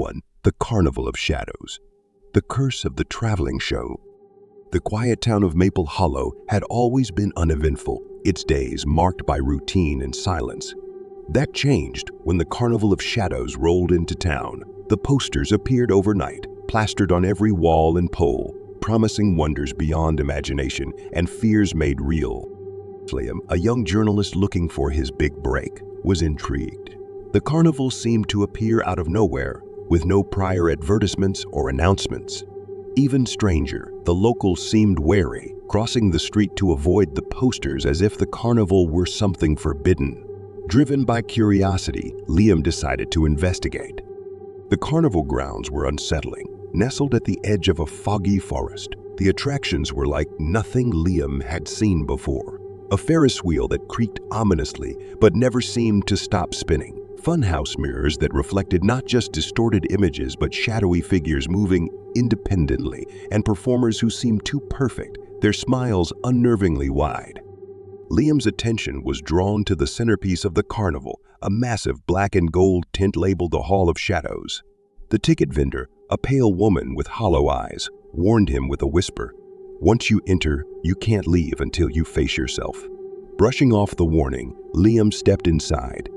1. The Carnival of Shadows. The curse of the traveling show. The quiet town of Maple Hollow had always been uneventful, its days marked by routine and silence. That changed when the Carnival of Shadows rolled into town. The posters appeared overnight, plastered on every wall and pole, promising wonders beyond imagination and fears made real. Liam, a young journalist looking for his big break, was intrigued. The carnival seemed to appear out of nowhere, with no prior advertisements or announcements. Even stranger, the locals seemed wary, crossing the street to avoid the posters as if the carnival were something forbidden. Driven by curiosity, Liam decided to investigate. The carnival grounds were unsettling. Nestled at the edge of a foggy forest, the attractions were like nothing Liam had seen before. A Ferris wheel that creaked ominously but never seemed to stop spinning. Funhouse mirrors that reflected not just distorted images but shadowy figures moving independently, and performers who seemed too perfect, their smiles unnervingly wide. Liam's attention was drawn to the centerpiece of the carnival, a massive black and gold tent labeled the Hall of Shadows. The ticket vendor, a pale woman with hollow eyes, warned him with a whisper, "Once you enter, you can't leave until you face yourself." Brushing off the warning, Liam stepped inside.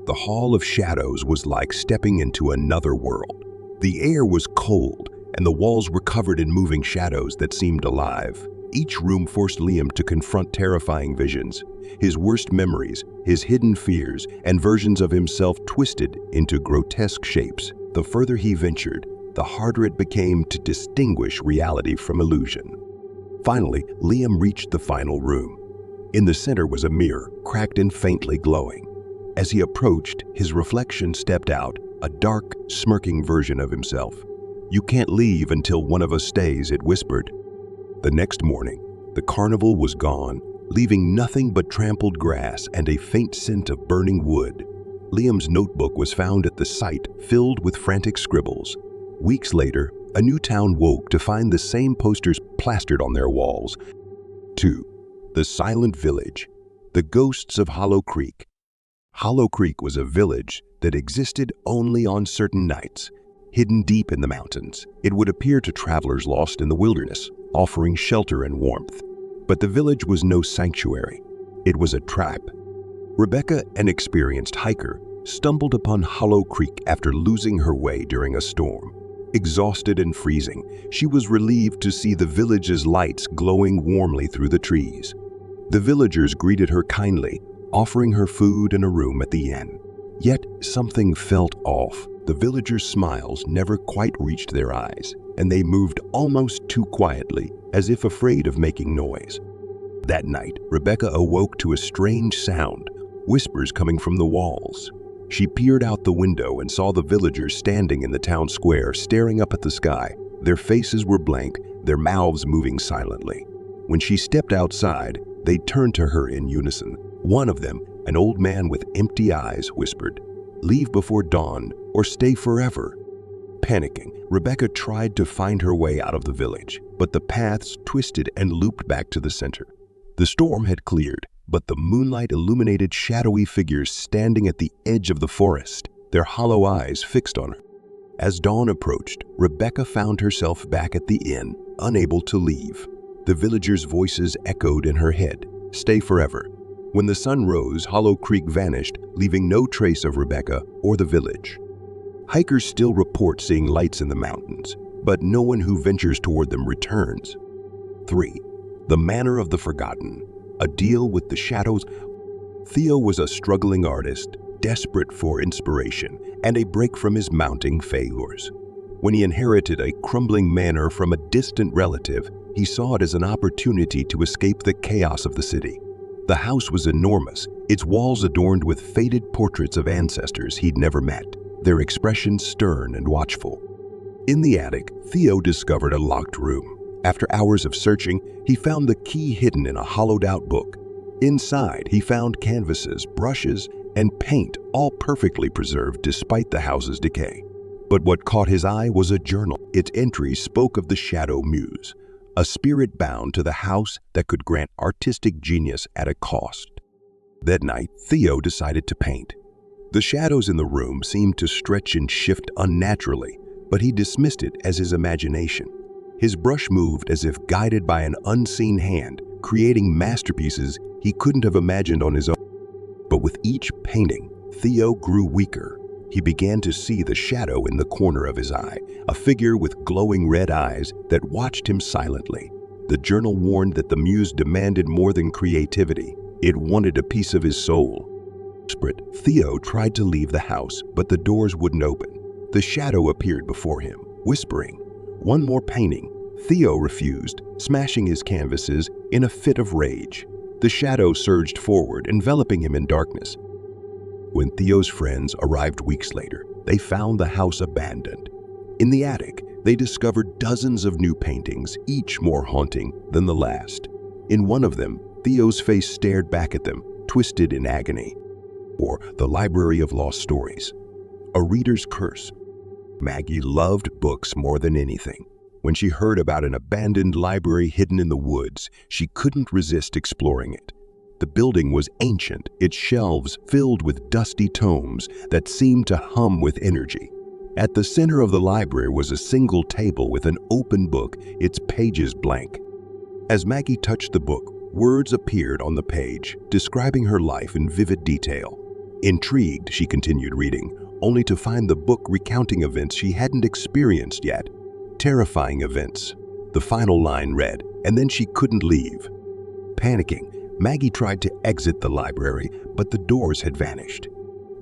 The Hall of Shadows was like stepping into another world. The air was cold, and the walls were covered in moving shadows that seemed alive. Each room forced Liam to confront terrifying visions, his worst memories, his hidden fears, and versions of himself twisted into grotesque shapes. The further he ventured, the harder it became to distinguish reality from illusion. Finally, Liam reached the final room. In the center was a mirror, cracked and faintly glowing. As he approached, his reflection stepped out, a dark, smirking version of himself. "You can't leave until one of us stays," it whispered. The next morning, the carnival was gone, leaving nothing but trampled grass and a faint scent of burning wood. Liam's notebook was found at the site, filled with frantic scribbles. Weeks later, a new town woke to find the same posters plastered on their walls. 2. The Silent Village. The Ghosts of Hollow Creek. Hollow Creek was a village that existed only on certain nights. Hidden deep in the mountains, it would appear to travelers lost in the wilderness, offering shelter and warmth. But the village was no sanctuary. It was a trap. Rebecca, an experienced hiker, stumbled upon Hollow Creek after losing her way during a storm. Exhausted and freezing, she was relieved to see the village's lights glowing warmly through the trees. The villagers greeted her kindly, offering her food and a room at the inn. Yet something felt off. The villagers' smiles never quite reached their eyes, and they moved almost too quietly, as if afraid of making noise. That night, Rebecca awoke to a strange sound, whispers coming from the walls. She peered out the window and saw the villagers standing in the town square, staring up at the sky. Their faces were blank, their mouths moving silently. When she stepped outside, they turned to her in unison. One of them, an old man with empty eyes, whispered, "Leave before dawn or stay forever." Panicking, Rebecca tried to find her way out of the village, but the paths twisted and looped back to the center. The storm had cleared, but the moonlight illuminated shadowy figures standing at the edge of the forest, their hollow eyes fixed on her. As dawn approached, Rebecca found herself back at the inn, unable to leave. The villagers' voices echoed in her head, "Stay forever." When the sun rose, Hollow Creek vanished, leaving no trace of Rebecca or the village. Hikers still report seeing lights in the mountains, but no one who ventures toward them returns. 3. The Manor of the Forgotten. A deal with the shadows. Theo was a struggling artist, desperate for inspiration and a break from his mounting failures. When he inherited a crumbling manor from a distant relative, he saw it as an opportunity to escape the chaos of the city. The house was enormous, its walls adorned with faded portraits of ancestors he'd never met, their expressions stern and watchful. In the attic, Theo discovered a locked room. After hours of searching, he found the key hidden in a hollowed-out book. Inside, he found canvases, brushes, and paint, all perfectly preserved despite the house's decay. But what caught his eye was a journal. Its entries spoke of the Shadow Muse, a spirit bound to the house that could grant artistic genius at a cost. That night, Theo decided to paint. The shadows in the room seemed to stretch and shift unnaturally, but he dismissed it as his imagination. His brush moved as if guided by an unseen hand, creating masterpieces he couldn't have imagined on his own. But with each painting, Theo grew weaker. He began to see the shadow in the corner of his eye, a figure with glowing red eyes that watched him silently. The journal warned that the muse demanded more than creativity. It wanted a piece of his soul. Desperate, Theo tried to leave the house, but the doors wouldn't open. The shadow appeared before him, whispering, "One more painting." Theo refused, smashing his canvases in a fit of rage. The shadow surged forward, enveloping him in darkness. When Theo's friends arrived weeks later, they found the house abandoned. In the attic, they discovered dozens of new paintings, each more haunting than the last. In one of them, Theo's face stared back at them, twisted in agony. Or The Library of Lost Stories. A Reader's Curse. Maggie loved books more than anything. When she heard about an abandoned library hidden in the woods, she couldn't resist exploring it. The building was ancient, its shelves filled with dusty tomes that seemed to hum with energy. At the center of the library was a single table with an open book, its pages blank. As Maggie touched the book, words appeared on the page, describing her life in vivid detail. Intrigued, she continued reading, only to find the book recounting events she hadn't experienced yet. Terrifying events. The final line read, and then she couldn't leave. Panicking, Maggie tried to exit the library, but the doors had vanished.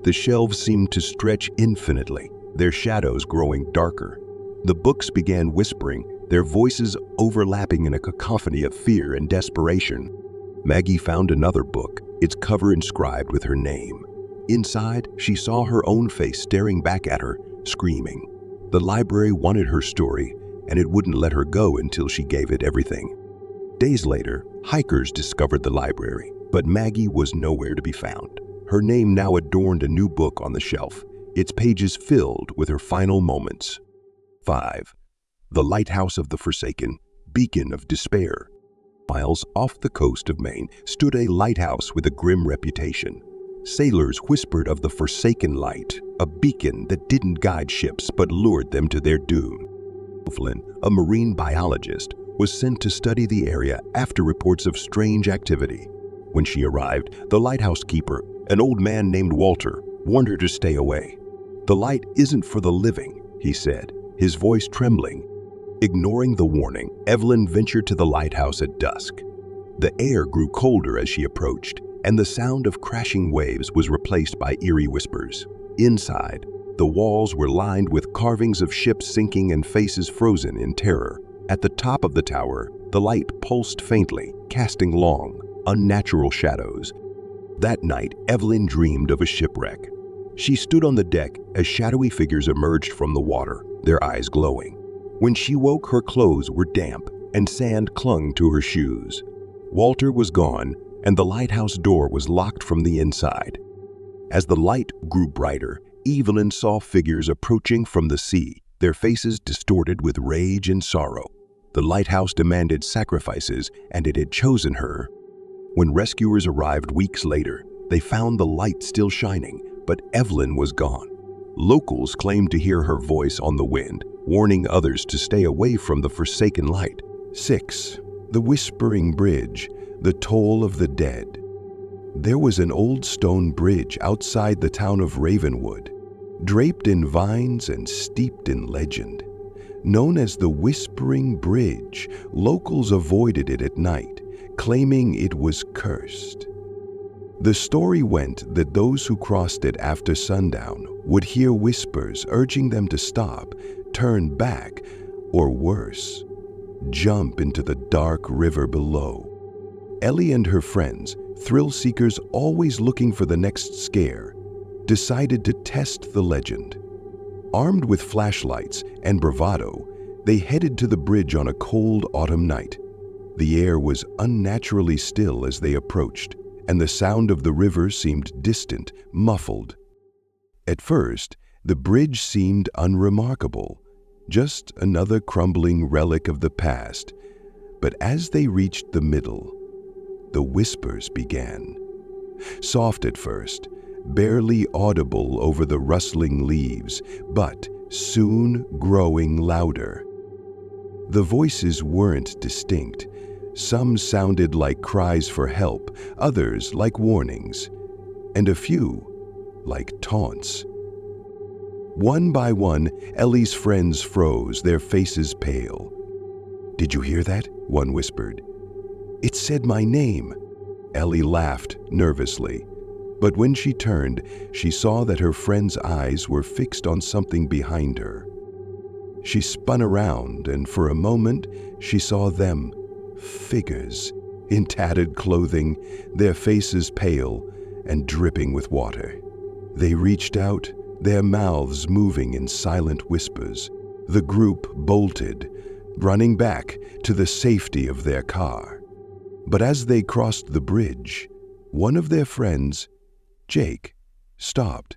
The shelves seemed to stretch infinitely, their shadows growing darker. The books began whispering, their voices overlapping in a cacophony of fear and desperation. Maggie found another book, its cover inscribed with her name. Inside, she saw her own face staring back at her, screaming. The library wanted her story, and it wouldn't let her go until she gave it everything. Days later, hikers discovered the library, but Maggie was nowhere to be found. Her name now adorned a new book on the shelf, its pages filled with her final moments. 5. The Lighthouse of the Forsaken, Beacon of Despair. Miles off the coast of Maine stood a lighthouse with a grim reputation. Sailors whispered of the forsaken light, a beacon that didn't guide ships but lured them to their doom. Flynn, a marine biologist, was sent to study the area after reports of strange activity. When she arrived, the lighthouse keeper, an old man named Walter, warned her to stay away. "The light isn't for the living," he said, his voice trembling. Ignoring the warning, Evelyn ventured to the lighthouse at dusk. The air grew colder as she approached, and the sound of crashing waves was replaced by eerie whispers. Inside, the walls were lined with carvings of ships sinking and faces frozen in terror. At the top of the tower, the light pulsed faintly, casting long, unnatural shadows. That night, Evelyn dreamed of a shipwreck. She stood on the deck as shadowy figures emerged from the water, their eyes glowing. When she woke, her clothes were damp, and sand clung to her shoes. Walter was gone, and the lighthouse door was locked from the inside. As the light grew brighter, Evelyn saw figures approaching from the sea, their faces distorted with rage and sorrow. The lighthouse demanded sacrifices, and it had chosen her. When rescuers arrived weeks later, they found the light still shining, but Evelyn was gone. Locals claimed to hear her voice on the wind, warning others to stay away from the forsaken light. 6. The Whispering Bridge, the Toll of the Dead. There was an old stone bridge outside the town of Ravenwood, draped in vines and steeped in legend. Known as the Whispering Bridge, locals avoided it at night, claiming it was cursed. The story went that those who crossed it after sundown would hear whispers urging them to stop, turn back, or worse, jump into the dark river below. Ellie and her friends, thrill seekers always looking for the next scare, decided to test the legend. Armed with flashlights and bravado, they headed to the bridge on a cold autumn night. The air was unnaturally still as they approached, and the sound of the river seemed distant, muffled. At first, the bridge seemed unremarkable, just another crumbling relic of the past. But as they reached the middle, the whispers began. Soft at first, barely audible over the rustling leaves, but soon growing louder. The voices weren't distinct. Some sounded like cries for help, others like warnings, and a few like taunts. One by one, Ellie's friends froze, their faces pale. "Did you hear that?" one whispered. "It said my name." Ellie laughed nervously, but when she turned, she saw that her friend's eyes were fixed on something behind her. She spun around, and for a moment, she saw them, figures, in tattered clothing, their faces pale and dripping with water. They reached out, their mouths moving in silent whispers. The group bolted, running back to the safety of their car. But as they crossed the bridge, one of their friends, Jake, stopped.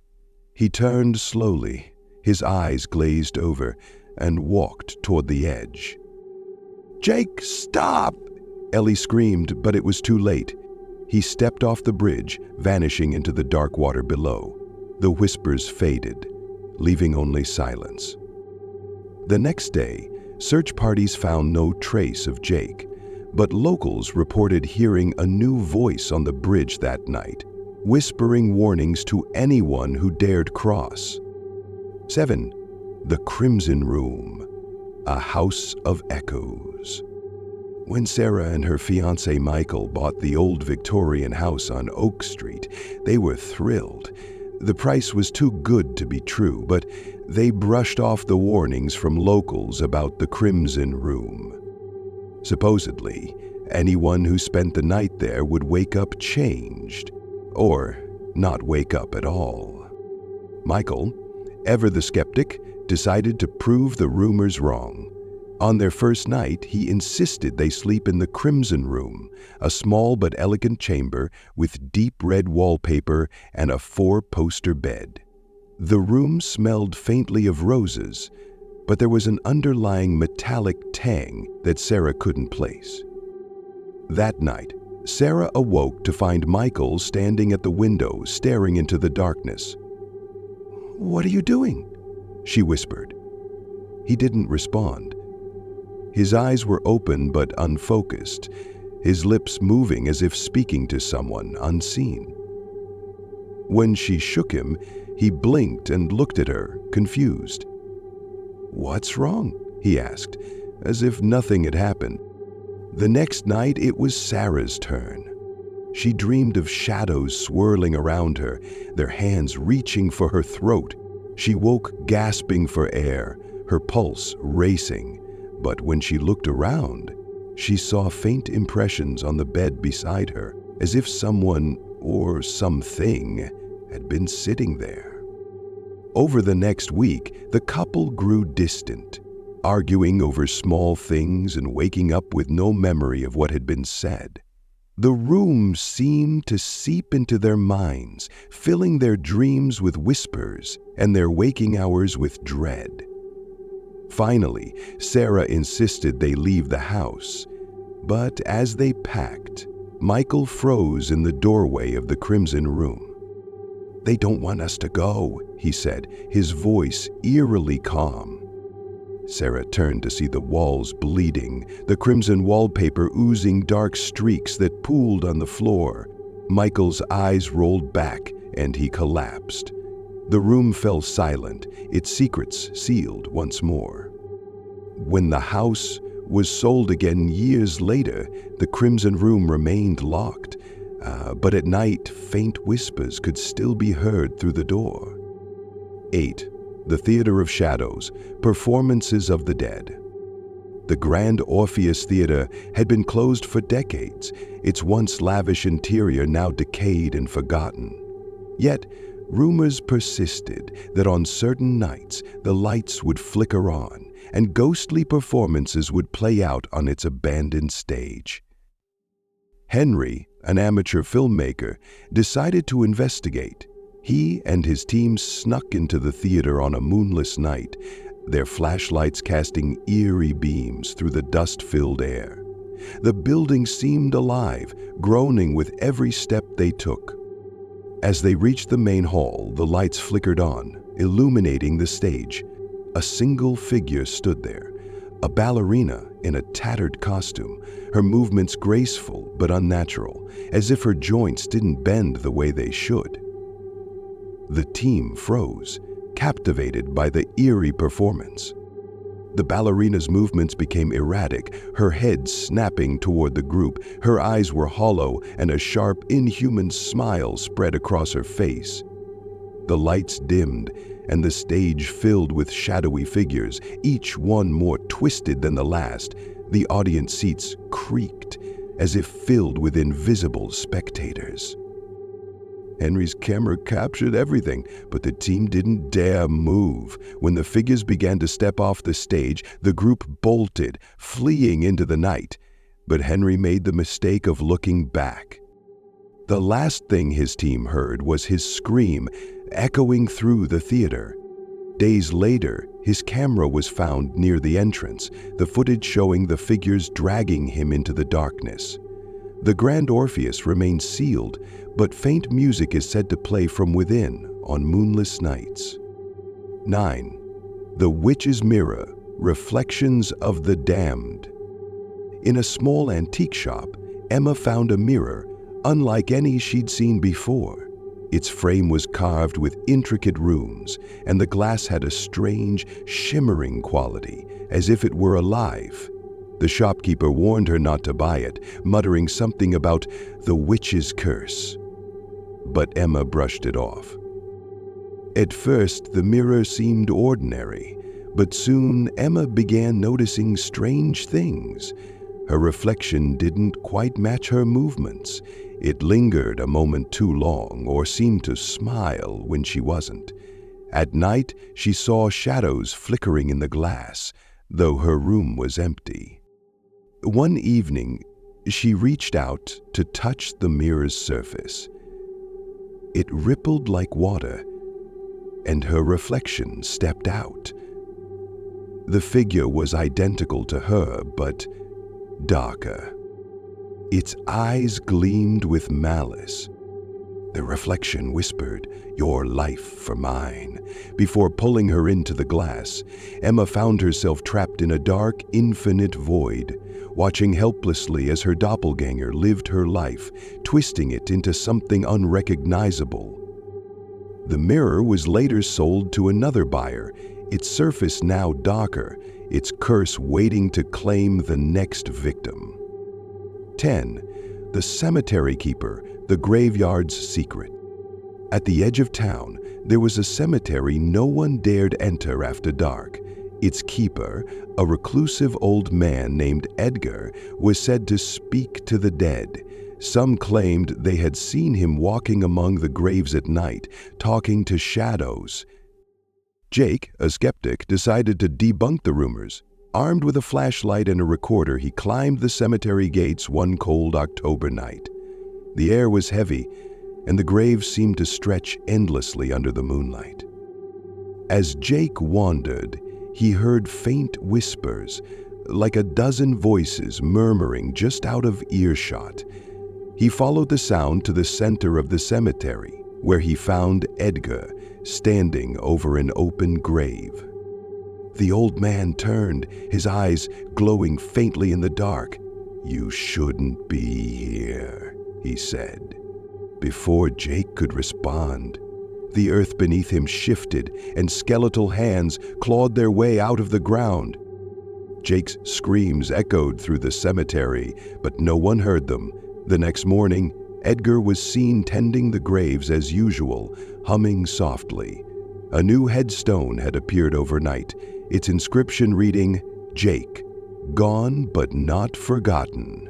He turned slowly, his eyes glazed over, and walked toward the edge. "Jake, stop!" Ellie screamed, but it was too late. He stepped off the bridge, vanishing into the dark water below. The whispers faded, leaving only silence. The next day, search parties found no trace of Jake, but locals reported hearing a new voice on the bridge that night, whispering warnings to anyone who dared cross. 7. The Crimson Room, a house of echoes. When Sarah and her fiancé Michael bought the old Victorian house on Oak Street, they were thrilled. The price was too good to be true, but they brushed off the warnings from locals about the Crimson Room. Supposedly, anyone who spent the night there would wake up changed, or not wake up at all. Michael, ever the skeptic, decided to prove the rumors wrong. On their first night, he insisted they sleep in the Crimson Room, a small but elegant chamber with deep red wallpaper and a 4-poster bed. The room smelled faintly of roses, but there was an underlying metallic tang that Sarah couldn't place. That night, Sarah awoke to find Michael standing at the window, staring into the darkness. "What are you doing?" she whispered. He didn't respond. His eyes were open but unfocused, his lips moving as if speaking to someone unseen. When she shook him, he blinked and looked at her, confused. "What's wrong?" he asked, as if nothing had happened. The next night, it was Sarah's turn. She dreamed of shadows swirling around her, their hands reaching for her throat. She woke gasping for air, her pulse racing. But when she looked around, she saw faint impressions on the bed beside her, as if someone or something had been sitting there. Over the next week, the couple grew distant, arguing over small things and waking up with no memory of what had been said. The room seemed to seep into their minds, filling their dreams with whispers and their waking hours with dread. Finally, Sarah insisted they leave the house, but as they packed, Michael froze in the doorway of the Crimson Room. "They don't want us to go," he said, his voice eerily calm. Sarah turned to see the walls bleeding, the crimson wallpaper oozing dark streaks that pooled on the floor. Michael's eyes rolled back and he collapsed. The room fell silent, its secrets sealed once more. When the house was sold again years later, the Crimson Room remained locked, but at night faint whispers could still be heard through the door. 8. The Theater of Shadows, Performances of the Dead. The Grand Orpheus Theater had been closed for decades, its once lavish interior now decayed and forgotten. Yet, rumors persisted that on certain nights the lights would flicker on and ghostly performances would play out on its abandoned stage. Henry, an amateur filmmaker, decided to investigate. He and his team snuck into the theater on a moonless night, their flashlights casting eerie beams through the dust-filled air. The building seemed alive, groaning with every step they took. As they reached the main hall, the lights flickered on, illuminating the stage. A single figure stood there, a ballerina in a tattered costume, her movements graceful but unnatural, as if her joints didn't bend the way they should. The team froze, captivated by the eerie performance. The ballerina's movements became erratic, her head snapping toward the group. Her eyes were hollow, and a sharp, inhuman smile spread across her face. The lights dimmed, and the stage filled with shadowy figures, each one more twisted than the last. The audience seats creaked, as if filled with invisible spectators. Henry's camera captured everything, but the team didn't dare move. When the figures began to step off the stage, the group bolted, fleeing into the night. But Henry made the mistake of looking back. The last thing his team heard was his scream, echoing through the theater. Days later, his camera was found near the entrance, the footage showing the figures dragging him into the darkness. The Grand Orpheus remains sealed, but faint music is said to play from within on moonless nights. 9. The Witch's Mirror, Reflections of the Damned. In a small antique shop, Emma found a mirror unlike any she'd seen before. Its frame was carved with intricate runes, and the glass had a strange, shimmering quality, as if it were alive. The shopkeeper warned her not to buy it, muttering something about the witch's curse. But Emma brushed it off. At first, the mirror seemed ordinary, but soon Emma began noticing strange things. Her reflection didn't quite match her movements. It lingered a moment too long or seemed to smile when she wasn't. At night, she saw shadows flickering in the glass, though her room was empty. One evening, she reached out to touch the mirror's surface. It rippled like water, and her reflection stepped out. The figure was identical to her, but darker. Its eyes gleamed with malice. The reflection whispered, "Your life for mine." Before pulling her into the glass, Emma found herself trapped in a dark, infinite void, watching helplessly as her doppelganger lived her life, twisting it into something unrecognizable. The mirror was later sold to another buyer, its surface now darker, its curse waiting to claim the next victim. 10. The Cemetery Keeper, the Graveyard's Secret. At the edge of town, there was a cemetery no one dared enter after dark. Its keeper, a reclusive old man named Edgar, was said to speak to the dead. Some claimed they had seen him walking among the graves at night, talking to shadows. Jake, a skeptic, decided to debunk the rumors. Armed with a flashlight and a recorder, he climbed the cemetery gates one cold October night. The air was heavy, and the graves seemed to stretch endlessly under the moonlight. As Jake wandered, he heard faint whispers, like a dozen voices murmuring just out of earshot. He followed the sound to the center of the cemetery, where he found Edgar standing over an open grave. The old man turned, his eyes glowing faintly in the dark. "You shouldn't be here," he said. Before Jake could respond, the earth beneath him shifted and skeletal hands clawed their way out of the ground. Jake's screams echoed through the cemetery, but no one heard them. The next morning, Edgar was seen tending the graves as usual, humming softly. A new headstone had appeared overnight, its inscription reading, "Jake, gone but not forgotten."